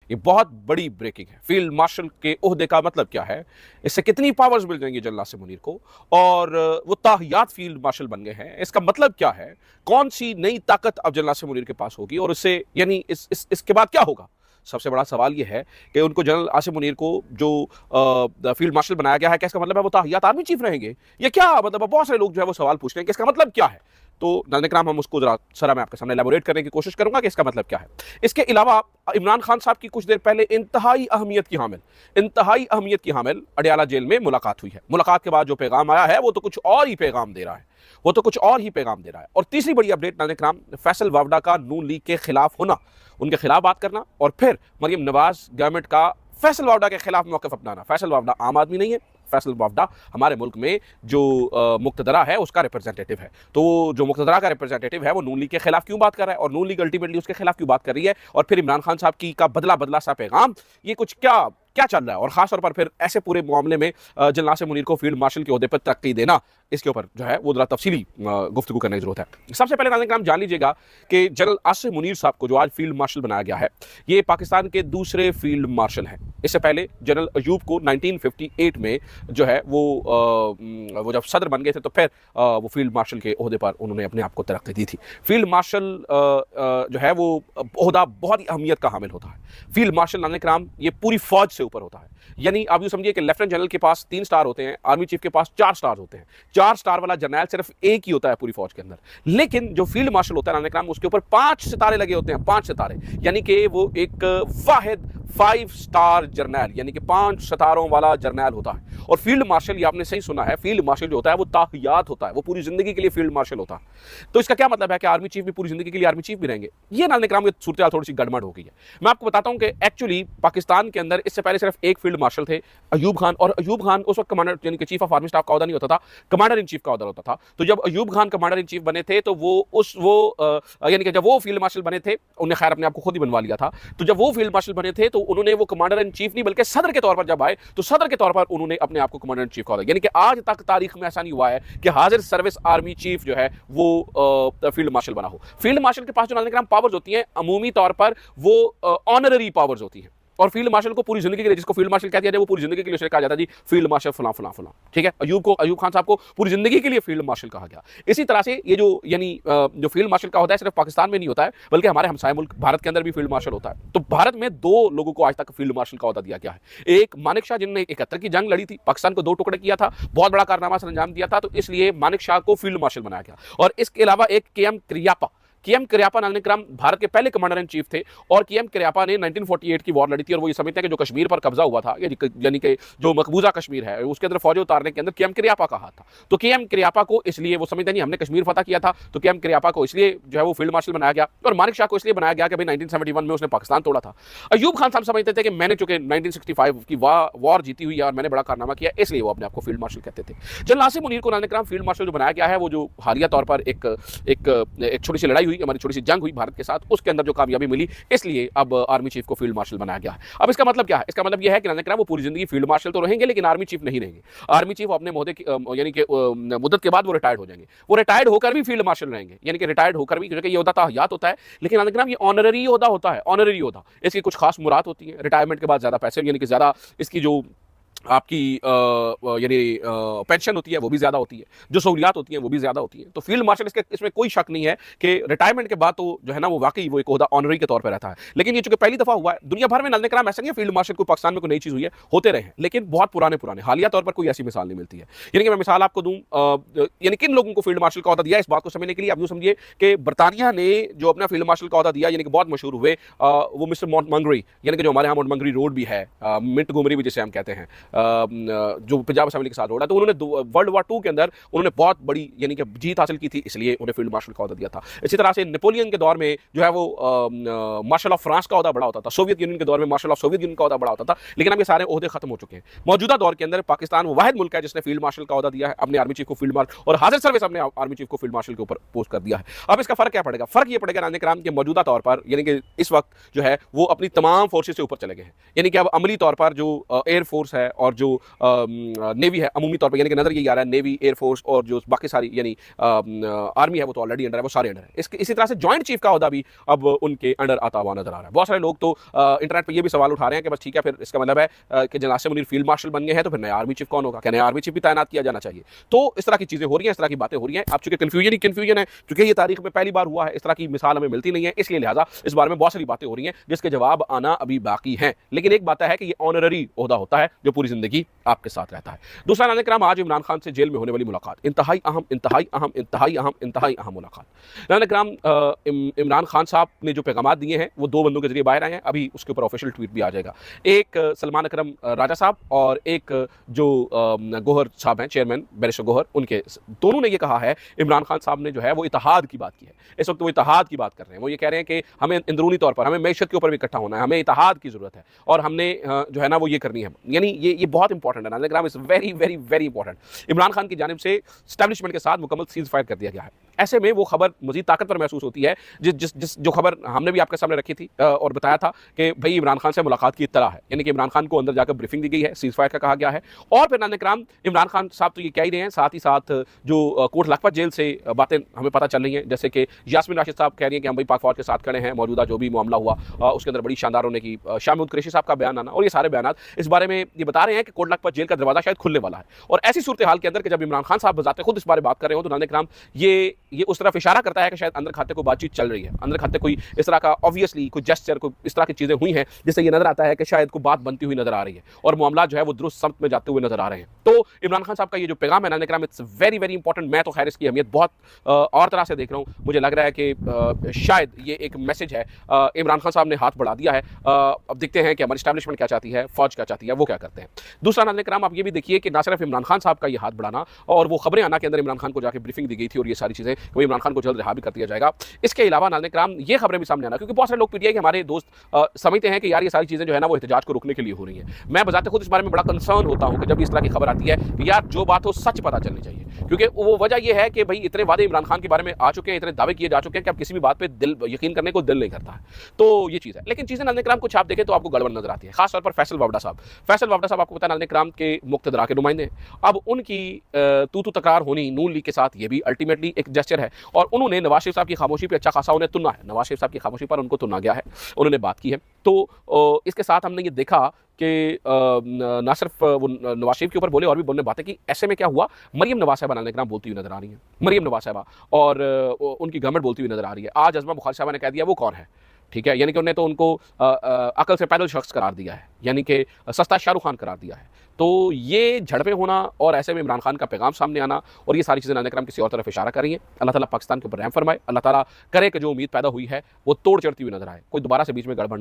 ये बहुत बड़ी ब्रेकिंग है। फील्ड मार्शल के ओहदे का मतलब क्या है, इससे कितनी पावर्स मिल जाएंगी जनरल आसिम मुनीर को, और वो ताहियात फील्ड मार्शल बन गए हैं, इसका मतलब क्या है, कौन सी नई ताकत अब जनरल आसिम मुनीर के पास होगी, और इससे यानी इसके बाद क्या होगा। सबसे बड़ा सवाल यह है कि उनको जनरल आसिम मुनीर को जो फील्ड मार्शल बनाया गया है, क्या इसका मतलब है वो ताहियात आर्मी चीफ रहेंगे, या क्या मतलब। बहुत सारे लोग जो है वो सवाल पूछ रहे हैं कि इसका मतलब क्या है। तो नाज़रीन इकराम, हम उसको जरा सरा मैं आपके सामने एलैबोरेट करने की कोशिश करूंगा कि इसका मतलब क्या है। इसके अलावा इमरान खान साहब की कुछ देर पहले इंतहाई अहमियत की हामिल अडयाला जेल में मुलाकात हुई है। मुलाकात के बाद जो पैगाम आया है वो तो कुछ और ही पैगाम दे रहा है, और तीसरी बड़ी अपडेट नाज़रीन इकराम, फैसल वावडा का नून लीग के खिलाफ होना, उनके खिलाफ बात करना, और फिर मरियम नवाज गवर्नमेंट का फैसल वावडा के खिलाफ मौक़िफ़ अपनाना। फैसल वावडा आम आदमी नहीं है, फैसल वावडा हमारे मुल्क में जो मुक्तदरा है उसका रिप्रेजेंटेटिव है। तो जो मुक्तदरा का रिप्रेजेंटेटिव है वो नून लीग के खिलाफ क्यों बात कर रहा है, और नून लीग अल्टीमेटली उसके खिलाफ क्यों बात कर रही है, और फिर इमरान खान साहब की का बदला सा पैगाम, ये कुछ क्या क्या चल रहा है। और खास तौर पर फिर ऐसे पूरे मामले में जनरल आसिम मुनीर को फील्ड मार्शल के ओहदे पर तरक्की देना, इसके ऊपर जो है वो जरा तफसीली गुफ्तगू करने की जरूरत है। सबसे पहले नाज़रीन इकराम जान लीजिएगा कि जनरल आसिम मुनीर साहब को जो आज फील्ड मार्शल बनाया गया है, ये पाकिस्तान के दूसरे फील्ड मार्शल हैं। इससे पहले जनरल अयूब को 1958 में जो है वो जब सदर बन गए थे तो फिर वो फील्ड मार्शल के ओहदे पर उन्होंने अपने आप को तरक्की दी थी। फील्ड मार्शल जो है वो ओहदा बहुत ही अहमियत का हामिल होता है। फील्ड मार्शल नाज़रीन इकराम ये पूरी फौज से ऊपर होता है। यानी आप यूँ समझिए कि लेफ्टिनेंट जनरल के पास 3 स्टार होते हैं, आर्मी चीफ के पास 4 स्टार होते हैं। 4 स्टार वाला जर्नल सिर्फ एक ही होता है पूरी फौज के अंदर। लेकिन जो फील्ड मार्शल होता है नाज़रीन इकराम, उसके ऊपर 5 सितारे लगे होते हैं, 5 सितारे, यानी कि वो एक वाहिद 5 स्टार जर्नल, यानी कि 5 सितारों वाला जर्नल होता है। और फील्ड मार्शल, ये आपने सही सुना है, फील्ड मार्शल जो होता है वो ताहियात होता है, वो पूरी जिंदगी के लिए फील्ड मार्शल होता है। तो इसका क्या मतलब है कि आर्मी चीफ भी पूरी जिंदगी के लिए आर्मी चीफ भी रहेंगे। ये नाज़रीन इकराम ये सूरत थोड़ी सी गड़बड़ हो गई है। मैं आपको बताता हूं कि एक्चुअली पाकिस्तान के अंदर इससे पहले सिर्फ एक फील्ड मार्शल थे, अयूब खान। और अयूब खान उस वक्त कमांडर यानी कि चीफ ऑफ आर्मी स्टाफ का ओहदा नहीं होता था, कमांडर इन चीफ का ओहदा होता था। तो जब Ayub Khan commander in chief बने थे तो यानी कि जब वो फील्ड मार्शल बने थे, उन्हें खैर अपने आप को खुद ही बनवा लिया था। तो जब वो फील्ड मार्शल बने थे तो उन्होंने वो कमांडर इन चीफ नहीं बल्कि सदर के तौर पर जब आए तो सदर के तौर पर उन्होंने अपने आप को कमांडर इन चीफ का, यानी कि आज तक तारीख में ऐसा नहीं हुआ है कि हाजिर सर्विस आर्मी चीफ जो है वो फील्ड मार्शल बना हो। फील्ड मार्शल के पास जो नाज़रीन पावर्स होती हैं अमूमी तौर पर वो ऑनररी पावर्स होती हैं। और फील्ड मार्शल को पूरी जिंदगी के लिए, जिसको फील्ड मार्शल कह दिया जाए, वो पूरी जिंदगी के लिए कहा जाता है जी फील्ड मार्शल फलां फलां फलां, ठीक है। अयूब खान साहब को पूरी जिंदगी के लिए फील्ड मार्शल कहा गया। इसी तरह से ये जो फील्ड मार्शल का होता है सिर्फ पाकिस्तान में नहीं होता है, बल्कि हमारे हमसाए मुल्क भारत के अंदर भी फील्ड मार्शल होता है। तो भारत में 2 लोगों को आज तक फील्ड मार्शल का ओहदा दिया गया है। एक मानिक शाह, जिन्होंने 71 की जंग लड़ी थी, पाकिस्तान को 2 टुकड़े किया था, बहुत बड़ा कारनामा से अंजाम दिया था, तो इसलिए मानिक शाह को फील्ड मार्शल बनाया गया। और इसके अलावा एक के एम करियप्पा नाज़रीन इकराम भारत के पहले कमांडर इन चीफ थे, और के एम करियप्पा ने 1948 की वॉर लड़ी थी। और वो ये समझते हैं कि जो कश्मीर पर कब्जा हुआ था, यानी कि जो मकबूजा कश्मीर है, उसके अंदर फौजें उतारने के अंदर के एम करियप्पा का हाथ था। तो के एम करियप्पा को इसलिए वो समझते नहीं हमने कश्मीर फतह किया था, तो के एम करियप्पा को इसलिए जो है वो फील्ड मार्शल बनाया गया। और मानिक शाह को इसलिए बनाया गया कि भाई 1971 में उसने पाकिस्तान तोड़ा था। अयूब खान साहब समझते थे कि मैंने चूंकि 1965 की वॉर जीती हुई है और मैंने बड़ा कारनामा किया, इसलिए वो अपने आप को फील्ड मार्शल कहते थे। जनरल आसिम मुनीर को नाज़रीन इकराम फील्ड मार्शल जो बनाया गया है, वो जो हालिया तौर पर एक छोटी सी लड़ाई हुई, हमारी छोटी सी जंग भारत के साथ, उसके अंदर जो कामयाबी मिली, इसलिए अब आर्मी चीफ को फील्ड मार्शल बनाया गया है। अब इसका मतलब क्या है? इसका मतलब यह है कि नाज़रीन वो पूरी जिंदगी फील्ड मार्शल तो रहेंगे लेकिन आर्मी चीफ नहीं रहेंगे। आर्मी चीफ अपने मोहदे यानी कि मुद्दत के बाद वो रिटायर्ड हो जाएंगे। वो रिटायर्ड होकर भी फील्ड मार्शल रहेंगे, यानी कि रिटायर्ड होकर भी, क्योंकि ये ओहदा ताहियात होता है, लेकिन नाज़रीन ये ऑनररी ओहदा होता है, ऑनररी ओहदा। इसकी कुछ खास मुराद होती है, रिटायरमेंट के बाद ज्यादा पैसे, यानी कि ज्यादा इसकी जो आपकी यानी पेंशन होती है वो भी ज़्यादा होती है, जो सहूलियात होती हैं वो भी ज़्यादा होती हैं। तो फील्ड मार्शल इसमें कोई शक नहीं है कि रिटायरमेंट के बाद तो जो है ना वो वाकई वो एक ओहदा ऑनरी के तौर पर रहता है। लेकिन ये चूंकि पहली दफ़ा हुआ है दुनिया भर में, नाज़रीन इकराम ऐसा नहीं है फील्ड मार्शल को पाकिस्तान में कोई नई चीज़ हुई है, होते रहे हैं, लेकिन बहुत पुराने हालिया तौर पर कोई ऐसी मिसाल नहीं मिलती है। यानी कि मैं मिसाल आपको दूँ, यानी किन लोगों को फील्ड मार्शल का ओहदा दिया, इस बात को समझने के लिए आप यूँ समझिए कि बरतानिया ने जो अपना फील्ड मार्शल का ओहदा दिया, यानी कि बहुत मशहूर हुए, वो मिस्टर मॉन्टगोमरी, यानी कि जो हमारे यहाँ मॉन्टगोमरी रोड भी है, मिंटगोमरी भी जिसे हम कहते हैं, जो पंजाब असेंबली के साथ रोड़ा, तो उन्होंने वर्ल्ड वॉर 2 के अंदर उन्होंने बहुत बड़ी यानी कि जीत हासिल की थी, इसलिए उन्हें फील्ड मार्शल का ओहदा दिया था। इसी तरह से नेपोलियन के दौर में जो है वो मार्शल ऑफ फ्रांस का ओहदा बड़ा होता था, सोवियत यूनियन के दौर में मार्शल ऑफ सोवियत यूनियन का ओहदा बड़ा होता था, लेकिन अब ये सारे ओहदे खत्म हो चुके हैं। मौजूदा दौर के अंदर पाकिस्तान वो वाहिद मुल्क है जिसने फील्ड मार्शल का ओहदा दिया है, अपने आर्मी चीफ को फील्ड मार्शल, और हाजिर सर्विस अपने आर्मी चीफ को फील्ड मार्शल के ऊपर पोस्ट कर दिया है। अब इसका फर्क क्या पड़ेगा? फर्क ये पड़ेगा नाज़रीन इकराम के मौजूदा तौर पर, यानी कि इस वक्त जो है वो अपनी तमाम फोर्सेज से ऊपर चले गए हैं, यानी कि अब अमली तौर पर जो एयर फोर्स है और जो नेवी है अमूमी तौर पर, यानी कि नजर यही आ रहा है नेवी, एयरफोर्स और जो बाकी सारी यानी आर्मी है वो तो ऑलरेडी अंडर है, वो सारे अंडर है। इसी तरह से ज्वाइंट चीफ का ओहदा भी अब उनके अंडर आता हुआ नजर आ रहा है। बहुत सारे लोग तो इंटरनेट पर ये भी सवाल उठा रहे हैं कि बस ठीक है, फिर इसका मतलब है कि general Asim Munir field marshal बन गए हैं तो फिर नया आर्मी चीफ कौन होगा, क्या नया आर्मी चीफ भी तैनात किया जाना चाहिए। तो इस तरह की चीजें हो रही हैं, इस तरह की बातें हो रही हैं। अब चूंकि कन्फ्यूजन ही कन्फ्यूजन है, चूंकि ये तारीख में पहली बार हुआ है, इस तरह की मिसाल हमें मिलती नहीं है, इसलिए लिहाजा इस बारे में बहुत सारी बातें हो रही हैं जिसके जवाब आना अभी बाकी हैं। लेकिन एक बात है कि ये ऑनररी ओहदा होता है जो पूरी जिंदगी आपके साथ रहता है। दूसरा नाज़रीन किराम, आज इमरान खान से जेल में होने वाली मुलाकात, इंतहाई अहम, इंतहाई अहम, इंतहाई अहम, इंतहाई अहम मुलाकात। नाज़रीन किराम, इमरान खान साहब ने जो पैगाम दिए हैं वो दो बंदों के जरिए बाहर आए हैं। अभी उसके ऊपर ऑफिशियल ट्वीट भी आ जाएगा। एक सलमान अकरम राजा साहब और एक जो गोहर साहब हैं, चेयरमैन बैरिस्टर गोहर, उनके दोनों ने ये कहा है, इमरान खान साहब ने जो है वो इत्तेहाद की बात की है। इस वक्त वो इत्तेहाद की बात कर रहे हैं। वो ये कह रहे हैं कि हमें अंदरूनी तौर पर, हमें मैशत के ऊपर भी इकट्ठा होना है, हमें इत्तेहाद की जरूरत है और हमने जो है ना वो ये करनी है। यानी ये बहुत इंपॉर्टेंट है। नाज़रीन, it's very very very important. Imran Khan की जानिब से एस्टैब्लिशमेंट के साथ मुकम्मल सीज फायर कर दिया गया है। ऐसे में वो खबर मजीद ताकतवर महसूस होती है। जो खबर हमने भी आपके सामने रखी थी और बताया था कि भाई इमरान खान से मुलाकात की इत्तला है, यानी कि इमरान खान को अंदर जाकर ब्रीफिंग दी गई है, सीज फायर का कहा गया है। और फिर नाज़रीन किराम, इमरान खान साहब तो ये कह ही रहे हैं, साथ ही साथ जो कोट लखपत जेल से बातें हमें पता चल रही हैं, जैसे कि यास्मीन राशिद साहब कह रही हैं कि हम भाई पाक फौज के साथ खड़े हैं, मौजूदा जो भी मामला हुआ उसके अंदर बड़ी शानदार होने की, शाह महमूद कुरैशी साहब का बयान आना और ये सारे बयान इस बारे में ये बता रहे हैं कि कोट लखपत जेल का दरवाजा शायद खुलने वाला है। और ऐसी सूरत हाल के अंदर कि जब इमरान खान साहब बजाते खुद इस बारे में बात कर रहे हो तो नाज़रीन किराम ये उस तरफ इशारा करता है कि शायद अंदर खाते को बातचीत चल रही है, अंदर खाते कोई इस तरह का ऑब्वियसली कोई जेस्चर, कोई इस तरह की चीजें हुई हैं जिससे ये नजर आता है कि शायद कोई बात बनती हुई नजर आ रही है और मामला जो है वो दुरुस्त समत में जाते हुए नजर आ रहे हैं। तो इमरान खान साहब का ये जो पैगाम है नाज़रीन किराम, इट्स वेरी वेरी इंपॉर्टेंट। मैं तो खैर इसकी अहमियत बहुत और तरह से देख रहा हूँ। मुझे लग रहा है कि शायद ये एक मैसेज है। इमरान खान साहब ने हाथ बढ़ा दिया है। अब देखते हैं कि हमारी एस्टैब्लिशमेंट क्या चाहती है, फौज क्या चाहती है, वो क्या करते हैं। दूसरा नाज़रीन किराम, आप ये भी देखिए कि ना सिर्फ इमरान खान साहब का ये हाथ बढ़ाना और वो खबरें आना के अंदर इमरान खान को जाकर ब्रीफिंग दी गई थी और ये सारी चीजें वो इमरान खान को जल्द रिहा भी कर दिया जाएगा। इसके अलावा नाज़रीन किराम, ये खबरें भी सामने आना, क्योंकि बहुत सारे लोग पीटीआई के हमारे दोस्त समझते हैं कि यार ये सारी चीजें जो है ना वो एहतजाज को रोकने के लिए हो रही हैं। मैं बजाते खुद इस बारे में बड़ा कंसर्न होता हूं कि जब इस तरह की खबर आती है कि यार जो बात हो सच पता चलनी चाहिए, क्योंकि वो वजह यह है कि भाई इतने वादे इमरान खान के बारे में आ चुके हैं, इतने दावे किए जा चुके हैं कि अब किसी भी बात पे दिल यकीन करने को दिल नहीं करता है। तो ये चीज़ है। लेकिन चीज़ें नाज़रीन किराम कुछ आप देखें तो आपको गड़बड़ नजर आती है, खासतौर पर फैसल वावड़ा साहब। फैसल वावड़ा साहब आपको पता है नाज़रीन किराम के मुक्तदरा के नुमाइंदे हैं। अब उनकी तू तकरार होनी नून लीग के साथ ये भी अल्टीमेटली एक जेस्चर है और उन्होंने नवाज शरीफ साहब की खामोशी पर अच्छा खासा उन्हें तुनना है। नवाज शरीफ साहब की खामोशी पर उनको तुना गया है, उन्होंने बात की है। तो इसके साथ हमने ये देखा कि ना सिर्फ वो नवाज शरीफ के ऊपर बोले और भी बोलने बातें की। ऐसे में क्या हुआ, मरियम नवाज साहबा नाज़रीन किराम बोलती हुई नजर आ रही हैं, मरियम नवाज साहबा, और उनकी गवर्नमेंट बोलती हुई नजर आ रही है। आज अज़मा बुखारी साहबा ने कह दिया वो कौन है, ठीक है, यानी कि उन्होंने तो उनको अकल से पैदल शख्स करार दिया है, यानी कि सस्ता शाहरुख खान करार दिया है। तो ये झड़पें होना और ऐसे में इमरान खान का पैगाम सामने आना और ये सारी चीज़ें नाज़रीन किराम किसी और तरफ इशारा कर रही हैं। अल्लाह ताला पाकिस्तान के ऊपर रहम फरमाए, अल्लाह ताला करे कि जो उम्मीद पैदा हुई है वो तोड़ चढ़ती हुई नजर आए, कोई दोबारा से बीच में गड़बड़